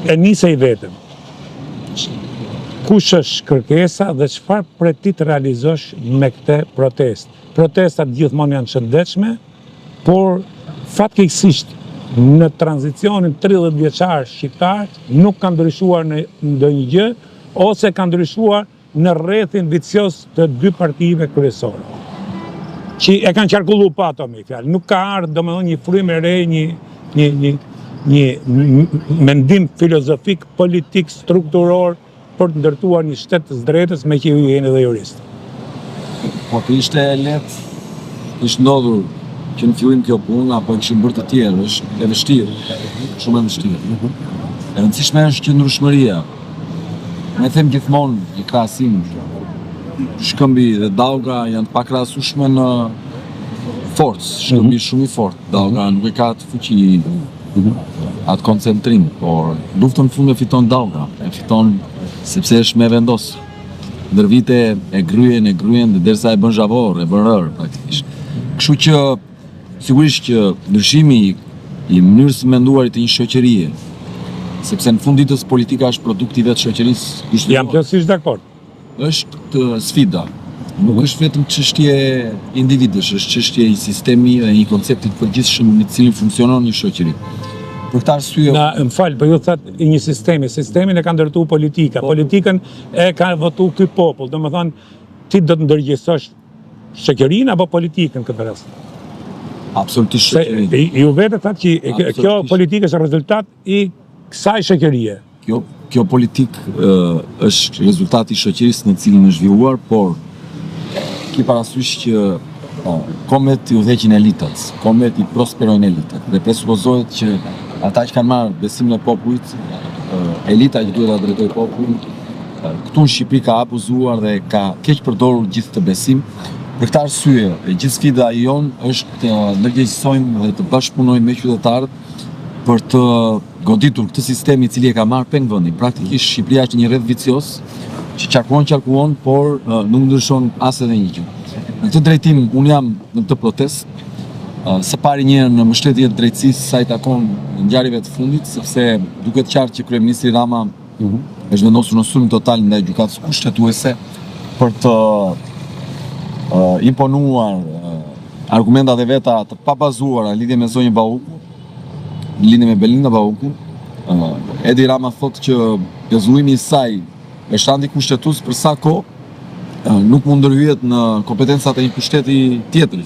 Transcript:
e nisej vetëm. Kush është kërkesa dhe çfarë pretit të realizosh me këtë protestë? Protestat gjithmonë janë shëndetshme, por fatkeqësisht në tranzicionin 30 vjeçar shqiptar nuk ka ndryshuar në ndonjë gjë ose ka ndryshuar në rrethin vicioz të dy partive kryesore. Që e kanë qarkullu pa ato me fjalë. Nuk ka ardhur domethënë një frymë e re, një mendim filozofik, politik, strukturor për të ndërtuar një shtet të drejtës me që ju jeni dhe jurist. Po të ishte lehtë, ishte ndodhur që në fillim kjo punë apo kishin bërë të tjerë, është e vështirë, shumë e vështirë. E rëndësishme është qëndrueshmëria. Ne them gjithmonë i krahasim Shkëmbi dhe Dauga janë të pakrahasueshme në forcë, Shkëmbi shumë i fortë, Dauga nuk e ka atë fuqi, atë koncentrim, por luftën në fund e fiton Dauga, e fiton sepse është me vendos. Ndër vite e gryen dhe derisa e bën zhavor, e bën rër praktikisht. Kështu që sigurisht që ndryshimi i mënyrës së menduarit të një shoqërie, sepse në fund ditës politika është produkti vetë shoqërisë. Jam plotësisht dakord. Është sfida. Nuk është vetëm çështje individësh, është çështje i sistemi dhe një koncepti të përgjithshëm në cilin funksionon një shoqëri. Për këtë arsye, më fal, po ju thatë një sistemi, sistemin e ka ndërtuar politika. Politikën e ka votuar ky popull. Domethënë, ti do të ndërgjegjësosh shoqërinë apo politikën këtë rast? Absolutisht shoqërinë. Ju vetë thatë që kjo politikë është rezultat i kësaj shoqërie. Kjo politikë është rezultati i shoqërisë në cilën është zhvilluar, por ki parasysh që komet i udhëheqin elitat, komet i prosperojnë elitat. Dhe presupozohet që ata që kanë marrë besimin e popullit, elita që duhet ta drejtojë popullin, këtu në Shqipëri ka abuzuar dhe ka keq përdorur gjithë të besim. Për këtë arsye, gjithë sfida jonë është të ndërgjegjësojmë dhe të bashkëpunojmë me qytetarët për të goditur këtë sistemi i cili e ka marrë peng vendin. Praktikisht Shqipëria është një rreth vicioz që qarkullon, por nuk ndryshon as edhe një gjë. Në këtë drejtim unë jam në këtë protestë, së pari një në mbështetje të drejtësisë sa i takon ngjarjeve të fundit, sepse duket qartë që kryeministri Rama është vendosur në sulm total ndaj gjykatës kushtetuese për të imponuar argumentat e veta të pabazuara në lidhje me zonjën Bauku, në lidhje me Belinda Bauku. Edi Rama thotë që pezullimi i saj është antikushtetues për sa kohë nuk mund ndërhyjet në kompetencat e një pushteti tjetër.